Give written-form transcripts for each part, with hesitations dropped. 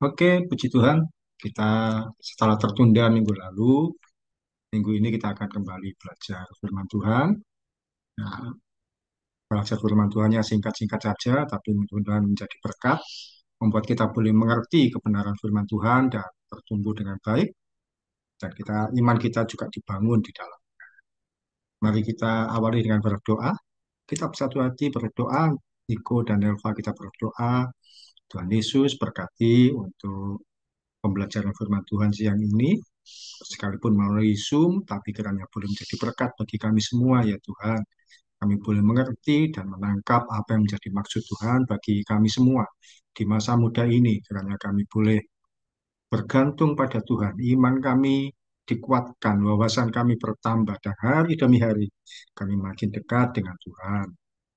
Oke, puji Tuhan, kita setelah tertunda minggu lalu, minggu ini kita akan kembali belajar firman Tuhan. Nah, belajar firman Tuhannya singkat-singkat saja, tapi mudah-mudahan menjadi berkat, membuat kita boleh mengerti kebenaran firman Tuhan dan bertumbuh dengan baik, dan iman kita juga dibangun di dalam. Mari kita awali dengan berdoa. Kita bersatu hati berdoa, Niko dan Elva kita berdoa. Tuhan Yesus berkati untuk pembelajaran firman Tuhan siang ini, sekalipun melalui Zoom, tapi kiranya boleh menjadi berkat bagi kami semua ya Tuhan. Kami boleh mengerti dan menangkap apa yang menjadi maksud Tuhan bagi kami semua di masa muda ini. Kiranya kami boleh bergantung pada Tuhan. Iman kami dikuatkan, wawasan kami bertambah, dan hari demi hari kami makin dekat dengan Tuhan.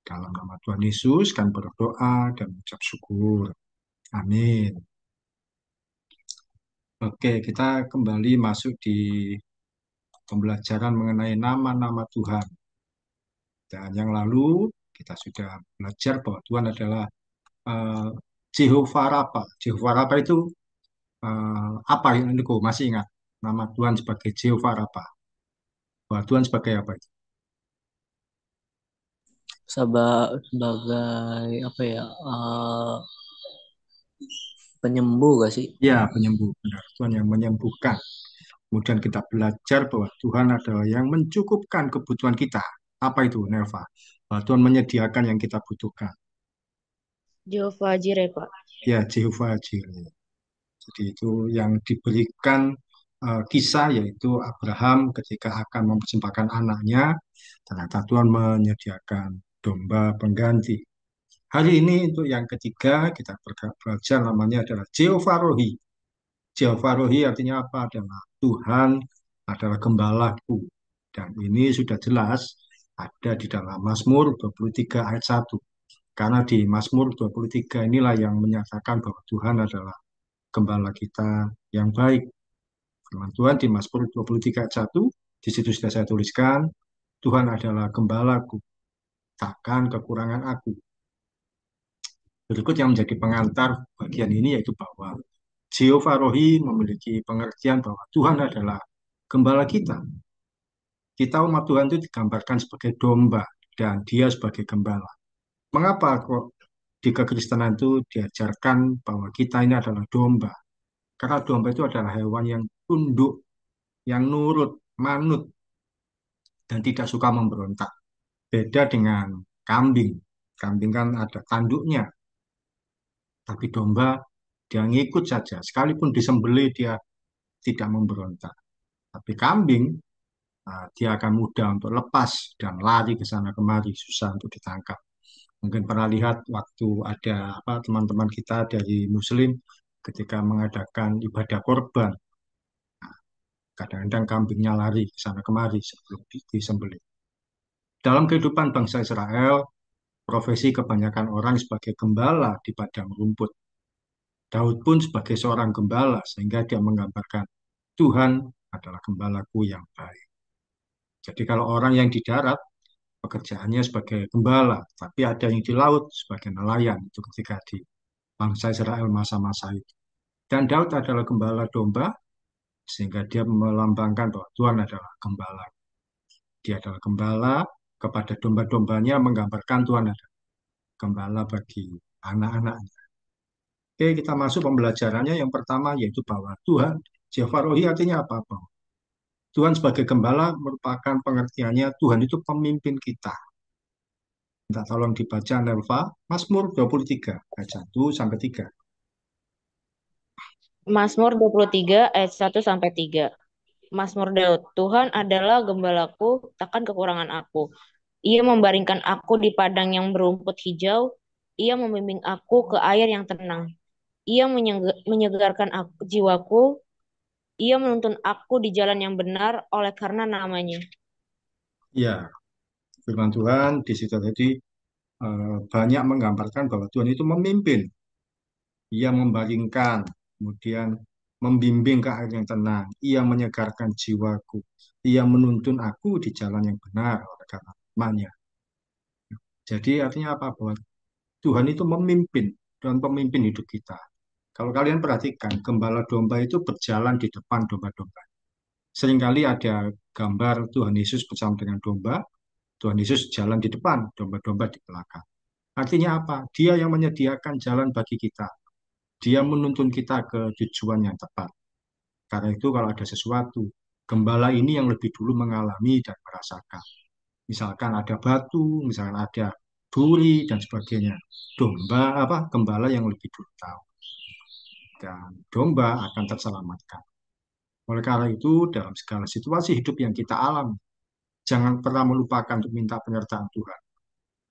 Dalam nama Tuhan Yesus, kami berdoa dan mengucap syukur. Amin. Oke, kita kembali masuk di pembelajaran mengenai nama-nama Tuhan. Dan yang lalu kita sudah belajar bahwa Tuhan adalah eh, Jehovah Rafa. Jehovah Rafa itu apa ini kok masih ingat nama Tuhan sebagai Jehovah Rafa? Bahwa Tuhan sebagai apa itu? Sebagai apa ya, penyembuh gak sih? Ya, penyembuh. Benar, Tuhan yang menyembuhkan. Kemudian kita belajar bahwa Tuhan adalah yang mencukupkan kebutuhan kita. Apa itu, Nelva? Bahwa Tuhan menyediakan yang kita butuhkan. Jehovah Jireh, Pak. Ya, Jehovah Jireh. Jadi itu yang diberikan kisah yaitu Abraham ketika akan mempersembahkan anaknya, ternyata Tuhan menyediakan domba pengganti. Hari ini untuk yang ketiga kita belajar namanya adalah Jehovah Rohi. Jehovah Rohi artinya apa? Adalah Tuhan adalah gembalaku. Dan ini sudah jelas ada di dalam Mazmur 23 ayat 1. Karena di Mazmur 23 inilah yang menyatakan bahwa Tuhan adalah gembala kita yang baik. Firman Tuhan di Mazmur 23 ayat 1, di situ sudah saya tuliskan, Tuhan adalah gembalaku, takkan kekurangan aku. Berikut yang menjadi pengantar bagian ini yaitu bahwa Jehovah Rohi memiliki pengertian bahwa Tuhan adalah gembala kita. Kita umat Tuhan itu digambarkan sebagai domba dan dia sebagai gembala. Mengapa kok di kekristenan itu diajarkan bahwa kita ini adalah domba? Karena domba itu adalah hewan yang tunduk, yang nurut, manut, dan tidak suka memberontak. Beda dengan kambing. Kambing kan ada tanduknya, tapi domba dia ngikut saja. Sekalipun disembelih dia tidak memberontak. Tapi kambing dia akan mudah untuk lepas dan lari ke sana kemari, susah untuk ditangkap. Mungkin pernah lihat waktu ada apa teman-teman kita dari Muslim ketika mengadakan ibadah korban, kadang-kadang kambingnya lari ke sana kemari sebelum disembelih. Dalam kehidupan bangsa Israel, profesi kebanyakan orang sebagai gembala di padang rumput. Daud pun sebagai seorang gembala, sehingga dia menggambarkan Tuhan adalah gembalaku yang baik. Jadi kalau orang yang di darat, pekerjaannya sebagai gembala, tapi ada yang di laut sebagai nelayan, itu ketika di bangsa Israel masa-masa itu. Dan Daud adalah gembala domba, sehingga dia melambangkan bahwa Tuhan adalah gembala. Dia adalah gembala kepada domba-dombanya, menggambarkan Tuhan adalah gembala bagi anak-anaknya. Oke, kita masuk pembelajarannya. Yang pertama yaitu bahwa Tuhan, Jehovah Rohi artinya apa? Bahwa Tuhan sebagai gembala merupakan pengertiannya Tuhan itu pemimpin kita. Minta tolong dibaca Nelva, Mazmur 23 ayat 1 sampai 3. Mazmur 23 ayat 1 sampai 3. Mazmur Daud. Tuhan adalah gembalaku, takkan kekurangan aku. Ia membaringkan aku di padang yang berumput hijau. Ia membimbing aku ke air yang tenang. Ia menyegarkan jiwaku. Ia menuntun aku di jalan yang benar oleh karena namanya. Ya, firman Tuhan di situ tadi banyak menggambarkan bahwa Tuhan itu memimpin. Ia membaringkan, kemudian membimbing ke air yang tenang. Ia menyegarkan jiwaku. Ia menuntun aku di jalan yang benar oleh karena namanya. Jadi artinya apa? Bahwa Tuhan itu memimpin dan pemimpin hidup kita. Kalau kalian perhatikan, gembala domba itu berjalan di depan domba-domba. Seringkali ada gambar Tuhan Yesus bersama dengan domba, Tuhan Yesus jalan di depan, domba-domba di belakang. Artinya apa? Dia yang menyediakan jalan bagi kita. Dia menuntun kita ke tujuan yang tepat. Karena itu kalau ada sesuatu, gembala ini yang lebih dulu mengalami dan merasakan. Misalkan ada batu, misalkan ada duri dan sebagainya. Gembala yang lebih dulu tahu. Dan domba akan terselamatkan. Oleh karena itu, dalam segala situasi hidup yang kita alami, jangan pernah melupakan untuk minta penyertaan Tuhan.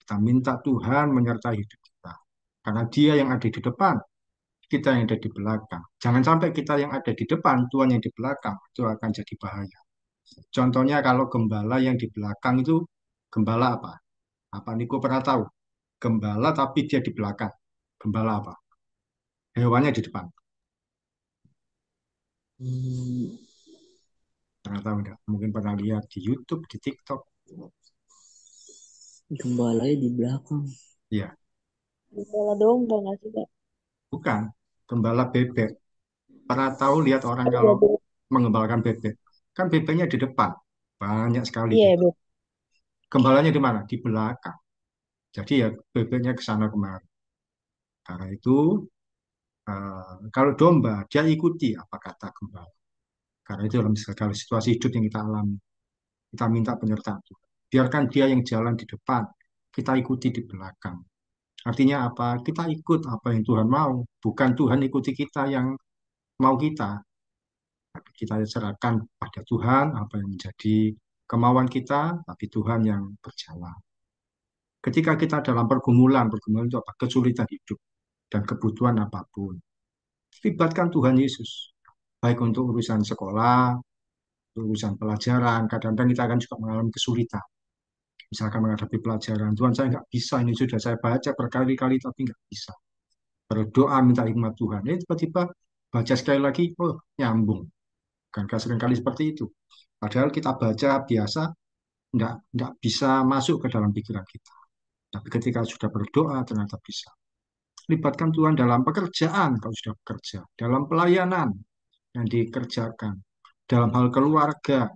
Kita minta Tuhan menyertai hidup kita. Karena dia yang ada di depan, kita yang ada di belakang. Jangan sampai kita yang ada di depan, Tuhan yang di belakang, itu akan jadi bahaya. Contohnya kalau gembala yang di belakang itu, gembala apa? Apa Niko pernah tahu? Gembala tapi dia di belakang. Gembala apa? Hewannya di depan. Hmm, Pernah tahu enggak? Mungkin pernah lihat di YouTube, di TikTok. gembalanya di belakang. Iya, Gembala domba nggak sih, Kak? bukan. Gembala bebek. Pernah tahu lihat orang Oh kalau iya, Bu. mengembalakan bebek? Kan bebeknya di depan. Banyak sekali Iya, bebek. Bu. Gembalanya di mana? Di belakang. Jadi ya bebeknya ke sana kemari. Karena itu kalau domba dia ikuti apa kata gembala. Karena itu dalam segala situasi hidup yang kita alami, kita minta penyertaan Tuhan. Biarkan dia yang jalan di depan, kita ikuti di belakang. Artinya apa? Kita ikut apa yang Tuhan mau, bukan Tuhan ikuti kita yang mau kita. Tapi kita serahkan pada Tuhan apa yang menjadi kemauan kita, tapi Tuhan yang berjalan. Ketika kita dalam pergumulan, pergumulan itu apa? Kesulitan hidup dan kebutuhan apapun. Libatkan Tuhan Yesus. Baik untuk urusan sekolah, urusan pelajaran, kadang-kadang kita akan juga mengalami kesulitan. Misalkan menghadapi pelajaran, Tuhan saya nggak bisa, ini sudah saya baca berkali-kali tapi nggak bisa. Berdoa minta hikmat Tuhan, tiba-tiba baca sekali lagi, oh nyambung. Kan seringkali seperti itu. Padahal kita baca biasa, nggak bisa masuk ke dalam pikiran kita. Tapi ketika sudah berdoa, ternyata bisa. Libatkan Tuhan dalam pekerjaan, kalau sudah bekerja. Dalam pelayanan yang dikerjakan. Dalam hal keluarga,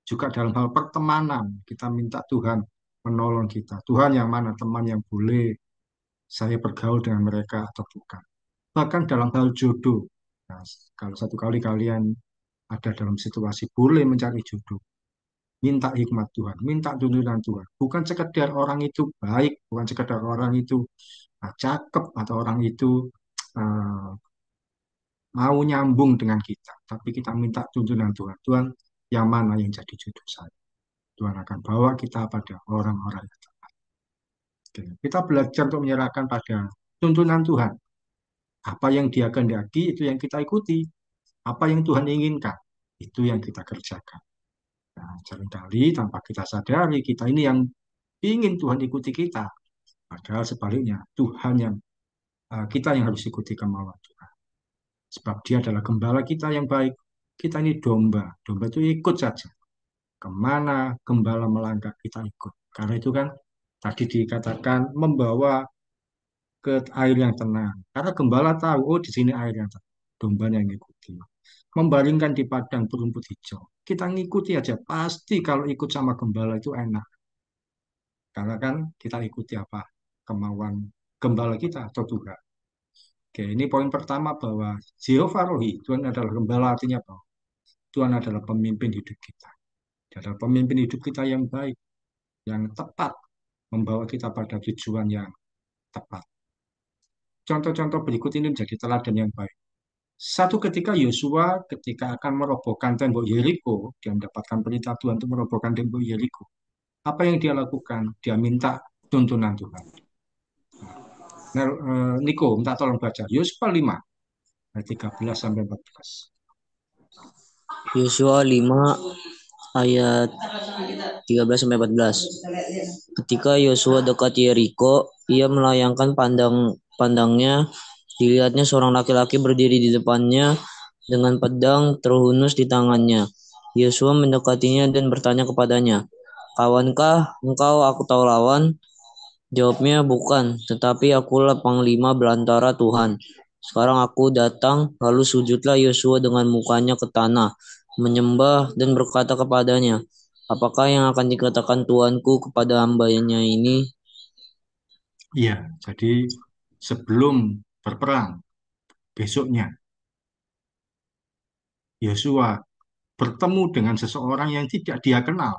juga dalam hal pertemanan, kita minta Tuhan menolong kita. Tuhan yang mana teman yang boleh saya bergaul dengan mereka atau bukan. Bahkan dalam hal jodoh. Nah, kalau satu kali kalian ada dalam situasi boleh mencari jodoh, minta hikmat Tuhan, minta tuntunan Tuhan. Bukan sekedar orang itu baik, bukan sekedar orang itu cakep atau orang itu uh, mau nyambung dengan kita, tapi kita minta tuntunan Tuhan. Tuhan, yang mana yang jadi jodoh saya? Tuhan akan bawa kita pada orang-orang yang tepat. Oke, kita belajar untuk menyerahkan pada tuntunan Tuhan. Apa yang Dia kehendaki itu yang kita ikuti. Apa yang Tuhan inginkan itu yang kita kerjakan. Nah, seringkali tanpa kita sadari kita ini yang ingin Tuhan ikuti kita. Padahal sebaliknya Tuhan yang kita yang harus ikuti kemauan Tuhan. Sebab Dia adalah gembala kita yang baik. Kita ini domba. Domba itu ikut saja. Kemana gembala melangkah kita ikut. Karena itu kan tadi dikatakan membawa ke air yang tenang. Karena gembala tahu, oh di sini air yang tenang. Dombanya yang ngikuti. Membaringkan di padang berumput hijau. Kita ngikuti aja. Pasti kalau ikut sama gembala itu enak. Karena kan kita ikuti apa? Kemauan gembala kita atau Tuhan. Oke, ini poin pertama bahwa Jehovah Rohi, Tuhan adalah gembala artinya apa? Tuhan adalah pemimpin hidup kita. Dia adalah pemimpin hidup kita yang baik, yang tepat, membawa kita pada tujuan yang tepat. Contoh-contoh berikut ini menjadi teladan yang baik. Satu ketika Yosua ketika akan merobohkan tembok Yeriko, dia mendapatkan perintah Tuhan untuk merobohkan tembok Yeriko. Apa yang dia lakukan? Dia minta tuntunan Tuhan. Nah, Niko, minta tolong baca Yosua 5 ayat 13 sampai 14. Yosua 5 ayat 13 sampai 14. Ketika Yosua dekat Yeriko, ia melayangkan pandangnya. Dilihatnya seorang laki-laki berdiri di depannya dengan pedang terhunus di tangannya. Yosua mendekatinya dan bertanya kepadanya, "Kawankah engkau aku tahu lawan?" Jawabnya, "Bukan, tetapi akulah panglima belantara Tuhan." Sekarang aku datang, lalu sujudlah Yosua dengan mukanya ke tanah, menyembah dan berkata kepadanya, apakah yang akan dikatakan Tuanku kepada hambanya ini? Iya, jadi sebelum berperang besoknya, Yosua bertemu dengan seseorang yang tidak dia kenal.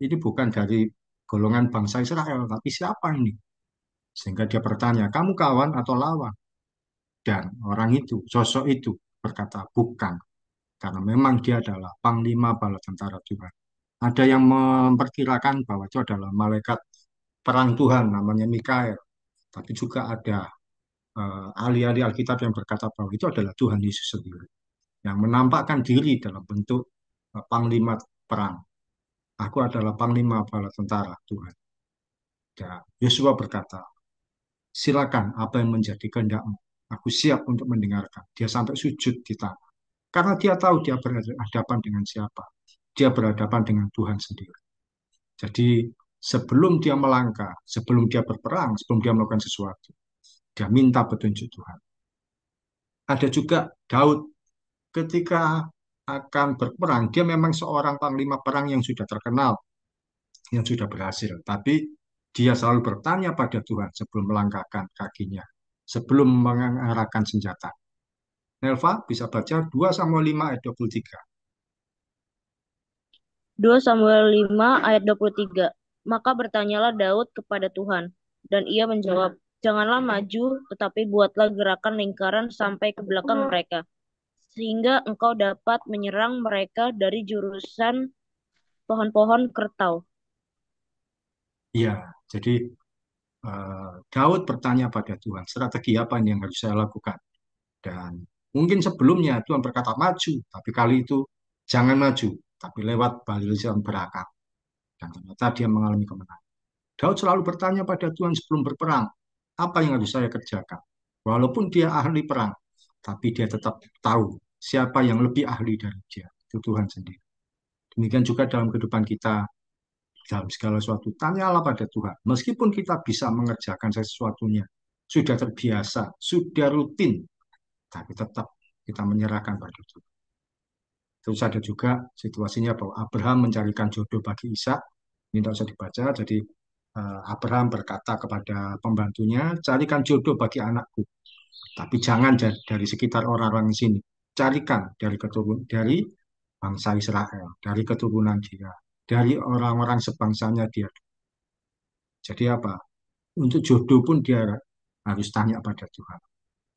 Ini bukan dari golongan bangsa Israel, tapi siapa ini? Sehingga dia bertanya, kamu kawan atau lawan? Dan orang itu, sosok itu berkata, bukan. Karena memang dia adalah panglima bala tentara Tuhan. Ada yang memperkirakan bahwa itu adalah malaikat perang Tuhan, namanya Mikael. Tapi juga ada ahli-ahli Alkitab yang berkata bahwa itu adalah Tuhan Yesus sendiri yang menampakkan diri dalam bentuk panglima perang. Aku adalah panglima bala tentara Tuhan. Dan Yosua berkata, silakan apa yang menjadi kehendakmu. Aku siap untuk mendengarkan. Dia sampai sujud di tanah. Karena dia tahu dia berhadapan dengan siapa. Dia berhadapan dengan Tuhan sendiri. Jadi sebelum dia melangkah, sebelum dia berperang, sebelum dia melakukan sesuatu, dia minta petunjuk Tuhan. Ada juga Daud ketika akan berperang, dia memang seorang panglima perang yang sudah terkenal, yang sudah berhasil. Tapi dia selalu bertanya pada Tuhan sebelum melangkahkan kakinya, sebelum mengarahkan senjata. Nelva bisa baca 2 Samuel 5 ayat 23. 2 Samuel 5 ayat 23. Maka bertanyalah Daud kepada Tuhan, dan ia menjawab, janganlah maju, tetapi buatlah gerakan lingkaran sampai ke belakang mereka, sehingga engkau dapat menyerang mereka dari jurusan pohon-pohon kertau. Ya, jadi Daud bertanya pada Tuhan, strategi apa yang harus saya lakukan? Dan mungkin sebelumnya Tuhan berkata maju, tapi kali itu jangan maju, tapi lewat barisan berakar. Dan ternyata dia mengalami kemenangan. Daud selalu bertanya pada Tuhan sebelum berperang, apa yang harus saya kerjakan? Walaupun dia ahli perang, tapi dia tetap tahu siapa yang lebih ahli dari dia, itu Tuhan sendiri. Demikian juga dalam kehidupan kita, dalam segala sesuatu, tanyalah pada Tuhan. Meskipun kita bisa mengerjakan sesuatunya, sudah terbiasa, sudah rutin, tapi tetap kita menyerahkan pada Tuhan. Terus ada juga situasinya bahwa Abraham mencarikan jodoh bagi Ishak. Ini tidak usah dibaca. Jadi Abraham berkata kepada pembantunya, carikan jodoh bagi anakku. Tapi jangan dari sekitar orang-orang sini. Carikan dari bangsa Israel, dari keturunan dia, dari orang-orang sebangsanya dia. Jadi apa? Untuk jodoh pun dia harus tanya pada Tuhan.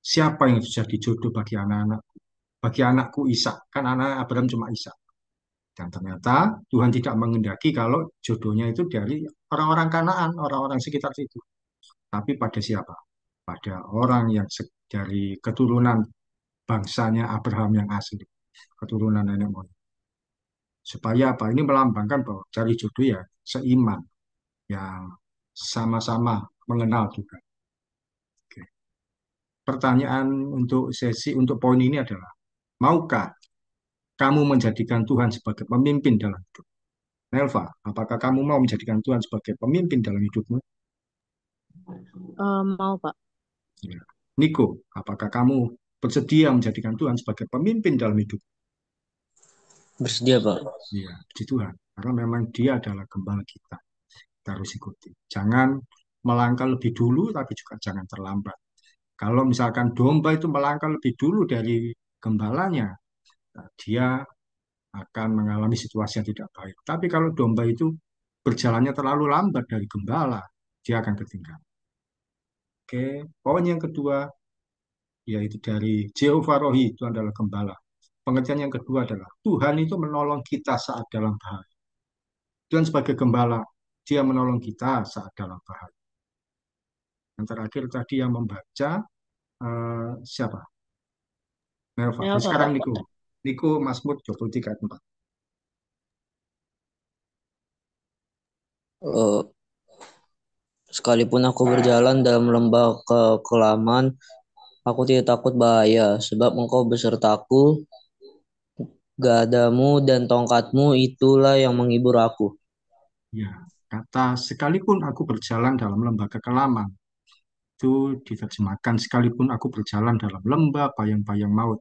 Siapa yang sudah dijodoh bagi anak-anakku? Bagi anakku Ishak. Kan anak Abraham cuma Ishak. Dan ternyata Tuhan tidak mengendaki kalau jodohnya itu dari orang-orang Kanaan, orang-orang sekitar situ. Tapi pada siapa? Pada orang yang dari keturunan bangsanya Abraham yang asli, keturunan nenek moyang. Supaya apa? Ini melambangkan bahwa cari jodoh ya seiman, yang sama-sama mengenal Tuhan. Oke. Pertanyaan untuk sesi untuk poin ini adalah, maukah kamu menjadikan Tuhan sebagai pemimpin dalam hidup? Nelva, apakah kamu mau menjadikan Tuhan sebagai pemimpin dalam hidupmu? Mau, Pak. Ya. Niko, apakah kamu bersedia menjadikan Tuhan sebagai pemimpin dalam hidup? Bersedia, Pak. Ya, puji Tuhan. Karena memang dia adalah gembala kita. Kita harus ikuti. Jangan melangkah lebih dulu, tapi juga jangan terlambat. Kalau misalkan domba itu melangkah lebih dulu dari gembalanya, nah, dia akan mengalami situasi yang tidak baik. Tapi kalau domba itu berjalannya terlalu lambat dari gembala, dia akan ketinggalan. Oke, poin yang kedua yaitu dari Jehovah Rohi, itu adalah gembala. Pengertian yang kedua adalah Tuhan itu menolong kita saat dalam bahaya. Tuhan sebagai gembala, dia menolong kita saat dalam bahaya. Yang terakhir tadi yang membaca siapa? Nelva. Ya, Jadi sekarang Pak. Niko. Niko Mazmur 23 ayat 4. Eh, Sekalipun aku berjalan dalam lembah kekelaman, aku tidak takut bahaya, sebab engkau besertaku, gadamu dan tongkatmu itulah yang menghibur aku. Ya, kata sekalipun aku berjalan dalam lembah kekelaman. itu diterjemahkan sekalipun aku berjalan dalam lembah bayang-bayang maut,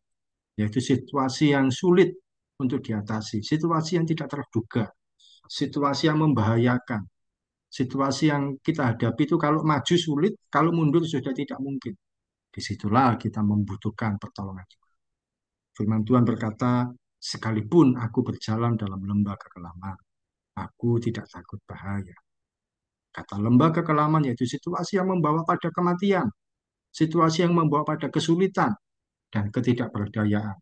yaitu situasi yang sulit untuk diatasi, situasi yang tidak terduga, situasi yang membahayakan, situasi yang kita hadapi itu kalau maju sulit, kalau mundur sudah tidak mungkin. Disitulah kita membutuhkan pertolongan. Firman Tuhan berkata, sekalipun aku berjalan dalam lembah kekelaman, aku tidak takut bahaya. Kata lembah kekelaman yaitu situasi yang membawa pada kematian, situasi yang membawa pada kesulitan dan ketidakberdayaan.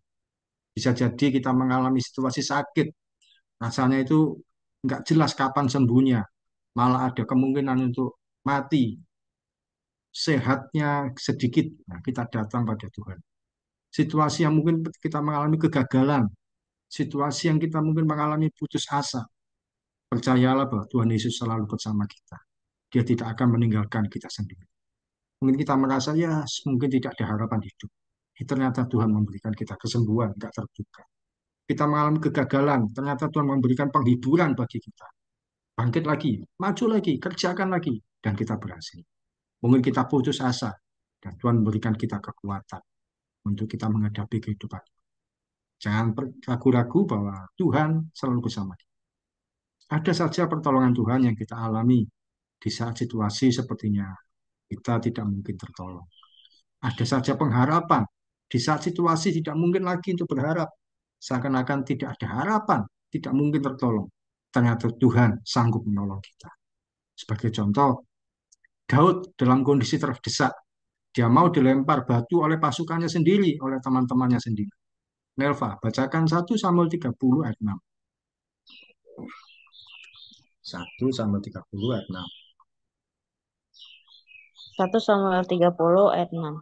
Bisa jadi kita mengalami situasi sakit, rasanya itu nggak jelas kapan sembuhnya, malah ada kemungkinan untuk mati, sehatnya sedikit. Nah, kita datang pada Tuhan. Situasi yang mungkin kita mengalami kegagalan, situasi yang kita mungkin mengalami putus asa, percayalah bahwa Tuhan Yesus selalu bersama kita. Dia tidak akan meninggalkan kita sendiri. Mungkin kita merasa ya mungkin tidak ada harapan hidup. Ternyata Tuhan memberikan kita kesembuhan, tidak terduga. Kita mengalami kegagalan, ternyata Tuhan memberikan penghiburan bagi kita. Bangkit lagi, maju lagi, kerjakan lagi, dan kita berhasil. Mungkin kita putus asa, dan Tuhan memberikan kita kekuatan untuk kita menghadapi kehidupan. Jangan ragu-ragu bahwa Tuhan selalu bersama kita. Ada saja pertolongan Tuhan yang kita alami di saat situasi sepertinya kita tidak mungkin tertolong. Ada saja pengharapan di saat situasi tidak mungkin lagi untuk berharap. Seakan-akan tidak ada harapan, tidak mungkin tertolong. Ternyata Tuhan sanggup menolong kita. Sebagai contoh, Daud dalam kondisi terdesak, dia mau dilempar batu oleh pasukannya sendiri, oleh teman-temannya sendiri. Nelva, bacakan 1 Samuel 30 ayat 6. 1 Samuel 30 ayat 6. 1 Samuel 30 ayat 6.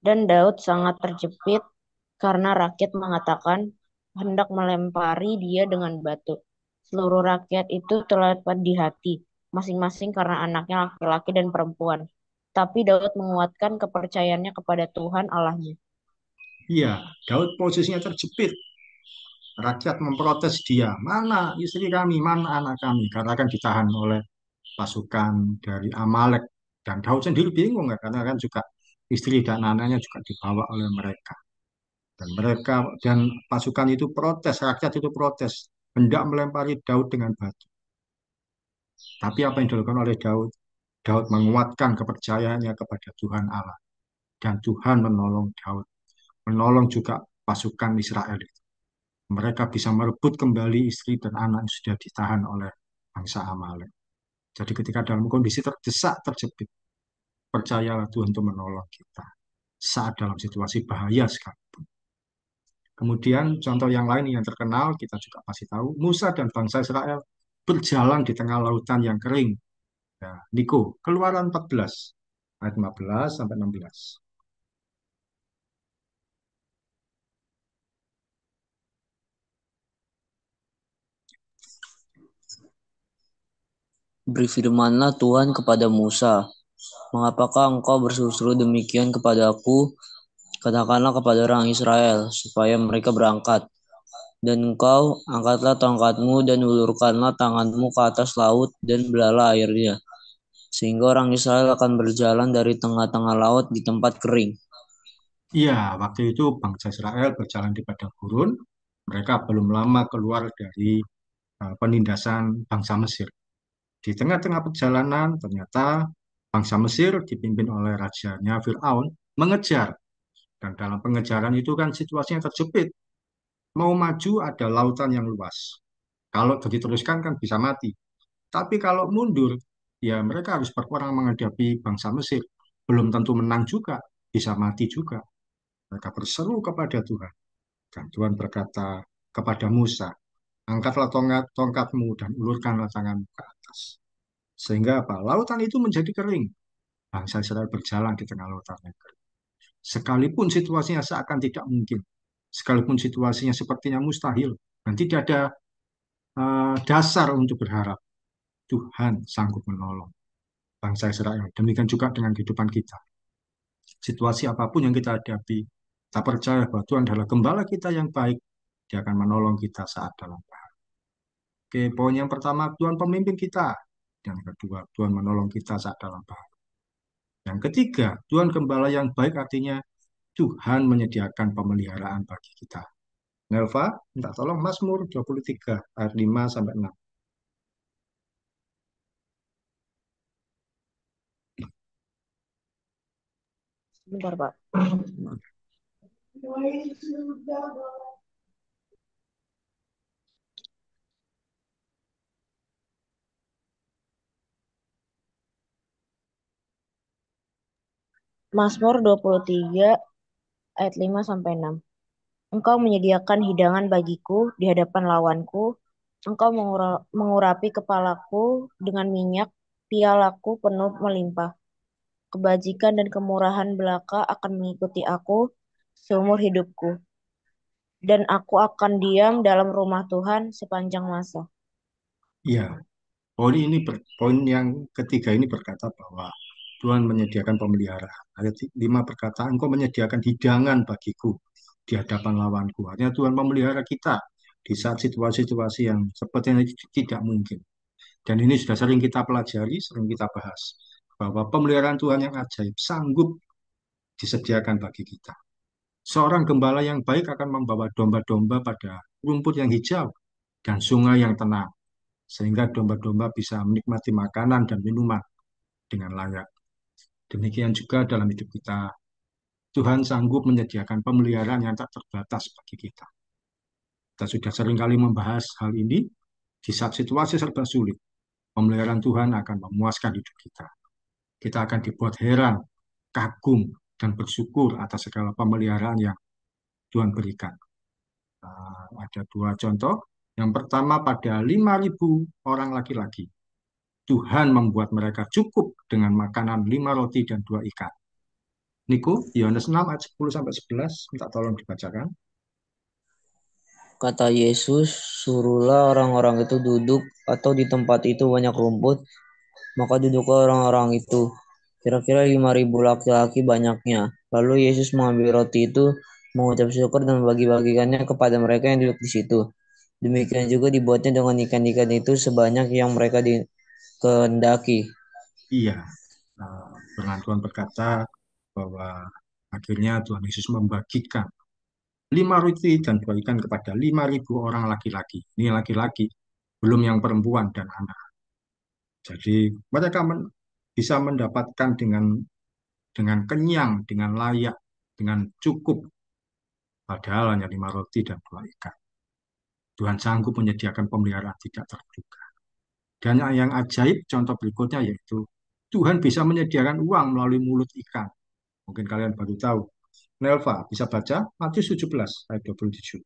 Dan Daud sangat terjepit karena rakyat mengatakan hendak melempari dia dengan batu. Seluruh rakyat itu terlibat di hati, masing-masing karena anaknya laki-laki dan perempuan. Tapi Daud menguatkan kepercayaannya kepada Tuhan Allahnya. Iya, Daud posisinya terjepit. Rakyat memprotes dia, mana istri kami, mana anak kami, karena kan ditahan oleh pasukan dari Amalek. Dan Daud sendiri bingung ya, karena kan juga istri dan anaknya juga dibawa oleh mereka. Dan pasukan itu protes, rakyat itu protes, hendak melempari Daud dengan batu. Tapi apa yang dilakukan oleh Daud? Daud menguatkan kepercayaannya kepada Tuhan Allah. Dan Tuhan menolong Daud, menolong juga pasukan Israel itu. Mereka bisa merebut kembali istri dan anak yang sudah ditahan oleh bangsa Amalek. Jadi ketika dalam kondisi terdesak, terjepit, percayalah Tuhan untuk menolong kita saat dalam situasi bahaya sekalipun. Kemudian contoh yang lain yang terkenal kita juga pasti tahu, Musa dan bangsa Israel berjalan di tengah lautan yang kering. Ya, Niko, Keluaran 14 ayat 15 sampai 16. Berfirmanlah Tuhan kepada Musa, "Mengapakah engkau berseru-seru demikian kepadaku? Katakanlah kepada orang Israel, supaya mereka berangkat. Dan engkau angkatlah tongkatmu dan ulurkanlah tanganmu ke atas laut dan belalah airnya, sehingga orang Israel akan berjalan dari tengah-tengah laut di tempat kering." Iya, waktu itu bangsa Israel berjalan di padang gurun. Mereka belum lama keluar dari penindasan bangsa Mesir. Di tengah-tengah perjalanan, ternyata bangsa Mesir dipimpin oleh rajanya Fir'aun mengejar. Dan dalam pengejaran itu kan situasinya terjepit. Mau maju ada lautan yang luas. Kalau diteruskan kan bisa mati. Tapi kalau mundur, ya mereka harus berperang menghadapi bangsa Mesir. Belum tentu menang juga, bisa mati juga. Mereka berseru kepada Tuhan. Dan Tuhan berkata kepada Musa, angkatlah tongkatmu dan ulurkanlah tanganmu ke atas. Sehingga apa? Lautan itu menjadi kering. Bangsa Israel berjalan di tengah lautan yang kering. Sekalipun situasinya seakan tidak mungkin, sekalipun situasinya sepertinya mustahil, dan tidak ada dasar untuk berharap, Tuhan sanggup menolong bangsa Israel. Demikian juga dengan kehidupan kita. Situasi apapun yang kita hadapi, kita percaya bahwa Tuhan adalah gembala kita yang baik. Dia akan menolong kita saat dalam bahaya. Oke, poin yang pertama, Tuhan pemimpin kita. Yang kedua, Tuhan menolong kita saat dalam bahaya. Yang ketiga, Tuhan Gembala yang baik artinya Tuhan menyediakan pemeliharaan bagi kita. Nelva, minta tolong Mazmur 23 ayat 5 sampai 6. Bentar, Pak. Mazmur 23 ayat 5 sampai 6. Engkau menyediakan hidangan bagiku di hadapan lawanku. Engkau mengurapi kepalaku dengan minyak, pialaku penuh melimpah. Kebajikan dan kemurahan belaka akan mengikuti aku seumur hidupku, dan aku akan diam dalam rumah Tuhan sepanjang masa. Ya, poin yang ketiga ini berkata bahwa Tuhan menyediakan pemeliharaan. Ayat 5 berkata, Engkau menyediakan hidangan bagiku di hadapan lawanku. Artinya Tuhan memelihara kita di saat situasi-situasi yang sepertinya tidak mungkin. Dan ini sudah sering kita pelajari, sering kita bahas. Bahwa pemeliharaan Tuhan yang ajaib sanggup disediakan bagi kita. Seorang gembala yang baik akan membawa domba-domba pada rumput yang hijau dan sungai yang tenang, sehingga domba-domba bisa menikmati makanan dan minuman dengan layak. Demikian juga dalam hidup kita, Tuhan sanggup menyediakan pemeliharaan yang tak terbatas bagi kita. Kita sudah sering kali membahas hal ini di saat situasi serba sulit. Pemeliharaan Tuhan akan memuaskan hidup kita. Kita akan dibuat heran, kagum, dan bersyukur atas segala pemeliharaan yang Tuhan berikan. Ada dua contoh. Yang pertama pada 5.000 orang laki-laki. Tuhan membuat mereka cukup dengan makanan 5 roti dan 2 ikan. Niko, Yohanes 6 ayat 10 sampai 11, minta tolong dibacakan. Kata Yesus, suruhlah orang-orang itu duduk atau di tempat itu banyak rumput, maka duduklah orang-orang itu. Kira-kira 5.000 laki-laki banyaknya. Lalu Yesus mengambil roti itu, mengucap syukur dan membagi-bagikannya kepada mereka yang duduk di situ. Demikian juga dibuatnya dengan ikan-ikan itu sebanyak yang mereka dikehendaki. Iya, firman Tuhan berkata bahwa akhirnya Tuhan Yesus membagikan 5 roti dan 2 ikan kepada 5.000 orang laki-laki. Ini laki-laki, belum yang perempuan dan anak. Jadi mereka bisa mendapatkan dengan kenyang, dengan layak, dengan cukup, padahal hanya 5 roti dan 2 ikan. Tuhan sanggup menyediakan pemeliharaan tidak terduga. Dan yang ajaib, contoh berikutnya yaitu Tuhan bisa menyediakan uang melalui mulut ikan. Mungkin kalian baru tahu. Nelva, bisa baca Matius 17 ayat 27.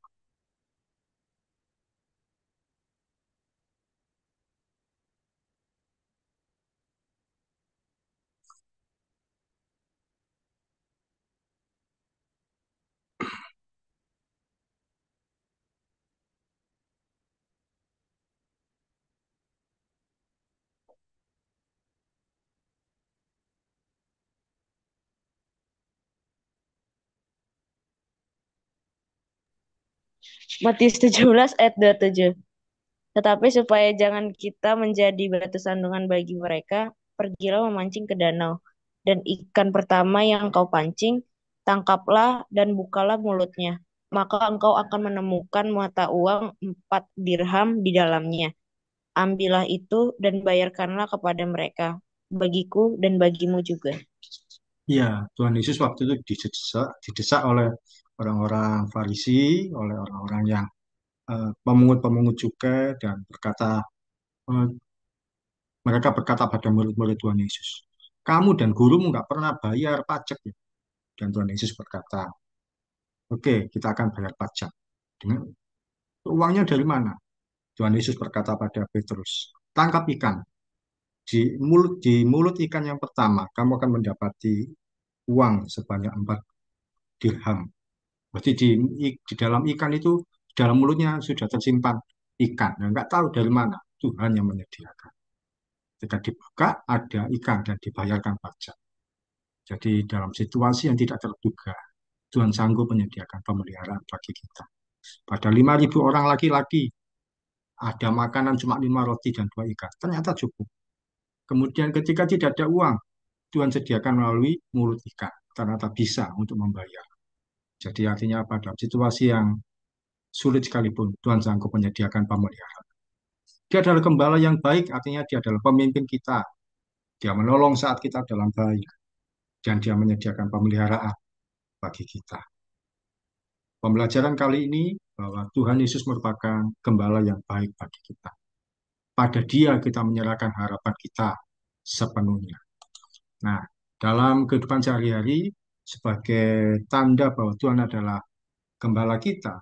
Matius 17 ayat 27. Tetapi supaya jangan kita menjadi batu sandungan bagi mereka, pergilah memancing ke danau. Dan ikan pertama yang kau pancing, tangkaplah dan bukalah mulutnya. Maka engkau akan menemukan mata uang 4 dirham di dalamnya. Ambillah itu dan bayarkanlah kepada mereka, bagiku dan bagimu juga. Ya, Tuhan Yesus waktu itu didesak oleh orang-orang Farisi, oleh orang-orang yang pemungut-pemungut cukai dan eh, mereka berkata pada murid-murid Tuhan Yesus, kamu dan gurumu nggak pernah bayar pajak ya. Dan Tuhan Yesus berkata, oke, kita akan bayar pajak. Dengan uangnya dari mana? Tuhan Yesus berkata pada Petrus, tangkap ikan. Di mulut ikan yang pertama, kamu akan mendapati uang sebanyak 4 dirham. Berarti di dalam ikan itu, di dalam mulutnya sudah tersimpan ikan. Nah, nggak tahu dari mana. Tuhan yang menyediakan. Ketika dibuka, ada ikan dan dibayarkan pajak. Jadi dalam situasi yang tidak terduga, Tuhan sanggup menyediakan pemeliharaan bagi kita. Pada 5.000 orang laki-laki, ada makanan cuma 5 roti dan 2 ikan. Ternyata cukup. Kemudian ketika tidak ada uang, Tuhan sediakan melalui mulut ikan. Ternyata bisa untuk membayar. Jadi artinya apa? Dalam situasi yang sulit sekalipun, Tuhan sanggup menyediakan pemelihara. Dia adalah gembala yang baik, artinya dia adalah pemimpin kita. Dia menolong saat kita dalam bahaya. Dan dia menyediakan pemeliharaan bagi kita. Pembelajaran kali ini bahwa Tuhan Yesus merupakan gembala yang baik bagi kita. Pada Dia kita menyerahkan harapan kita sepenuhnya. Nah, dalam kehidupan sehari-hari, sebagai tanda bahwa Tuhan adalah gembala kita,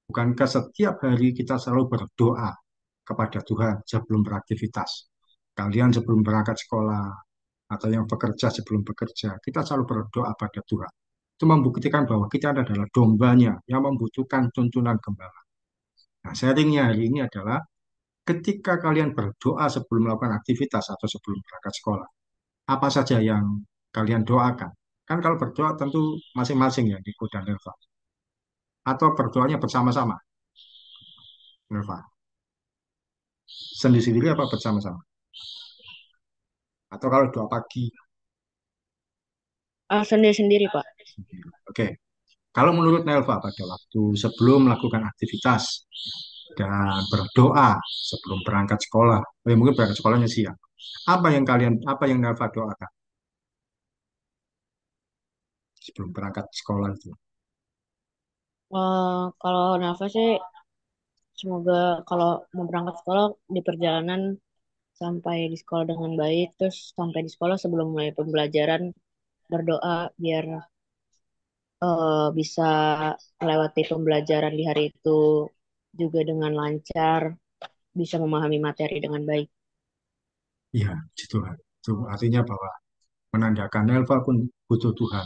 bukankah setiap hari kita selalu berdoa kepada Tuhan sebelum beraktivitas? Kalian sebelum berangkat sekolah, atau yang bekerja sebelum bekerja, kita selalu berdoa pada Tuhan. Itu membuktikan bahwa kita adalah dombanya yang membutuhkan tuntunan gembala. Nah, sharingnya hari ini adalah ketika kalian berdoa sebelum melakukan aktivitas atau sebelum berangkat sekolah, apa saja yang kalian doakan? Kan kalau berdoa tentu masing-masing ya, Niko dan Nelva. Atau berdoanya bersama-sama, Nelva. Sendiri-sendiri apa bersama-sama? Atau kalau doa pagi? Sendiri-sendiri, Pak. Oke. Kalau menurut Nelva pada waktu sebelum melakukan aktivitas dan berdoa sebelum berangkat sekolah, mungkin berangkat sekolahnya siang. Apa yang Nelva doakan sebelum berangkat sekolah itu? Kalau Nafa sih, semoga kalau mau berangkat sekolah di perjalanan sampai di sekolah dengan baik, terus sampai di sekolah sebelum mulai pembelajaran berdoa biar bisa melewati pembelajaran di hari itu juga dengan lancar, bisa memahami materi dengan baik. Iya, puji Tuhan. Itu artinya bahwa menandakan Nelva pun butuh Tuhan.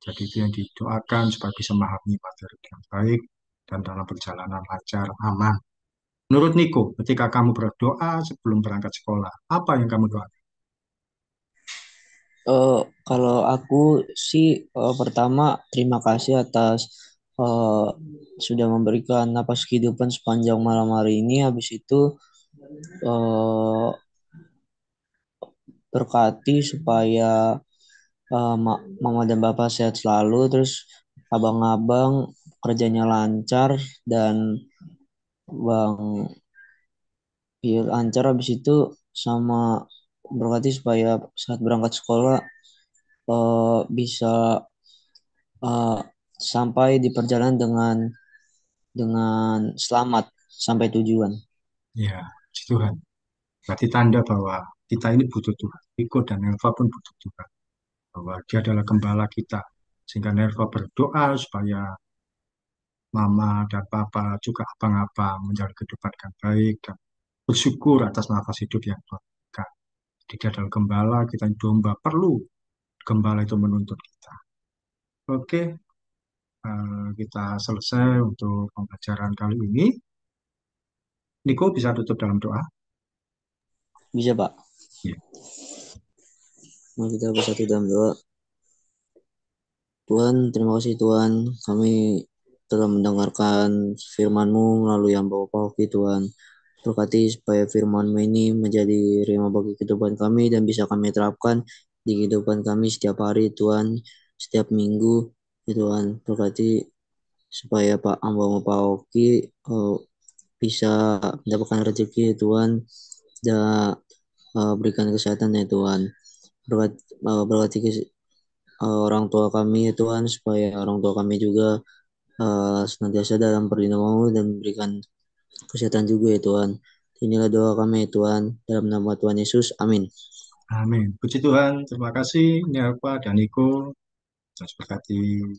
Jadi itu yang didoakan supaya bisa memahami materi dengan baik dan dalam perjalanan lancar, aman. Menurut Niko, ketika kamu berdoa sebelum berangkat sekolah, apa yang kamu doakan? Kalau aku sih pertama terima kasih atas eh, sudah memberikan napas kehidupan sepanjang malam hari ini. Habis itu eh, berkati supaya mama dan bapak sehat selalu. Terus abang-abang kerjanya lancar dan bang ya, lancar. Habis itu sama berkati supaya saat berangkat sekolah bisa eh, sampai di perjalanan dengan selamat sampai tujuan. Ya, puji Tuhan. Berarti tanda bahwa kita ini butuh Tuhan. Niko dan Nelva pun butuh Tuhan. Bahwa dia adalah gembala kita. Sehingga Nelva berdoa supaya mama dan papa juga abang-abang menjalani kehidupan dengan baik dan bersyukur atas nafas hidup yang Tuhan berikan. Jadi dia adalah gembala, kita ini domba. Perlu gembala itu menuntut kita. Oke, kita selesai untuk pembelajaran kali ini. Niko bisa tutup dalam doa. Bisa, Pak. Ya. Mari kita bersatu dalam doa. Tuhan, terima kasih Tuhan. Kami telah mendengarkan firman-Mu melalui hamba Hoki Tuhan. Berkati supaya firman-Mu ini menjadi rema bagi kehidupan kami dan bisa kami terapkan di kehidupan kami setiap hari Tuhan, setiap minggu. Ya Tuhan, berkati supaya Pak hamba Pak Hoki bisa mendapatkan rezeki ya Tuhan dan berikan kesehatan ya Tuhan. Berkati orang tua kami ya Tuhan supaya orang tua kami juga senantiasa dalam perlindungan-Mu dan berikan kesehatan juga ya Tuhan. Inilah doa kami ya Tuhan dalam nama Tuhan Yesus. Amin. Amin. Puji Tuhan. Terima kasih, Nelva dan Niko. Terima kasih.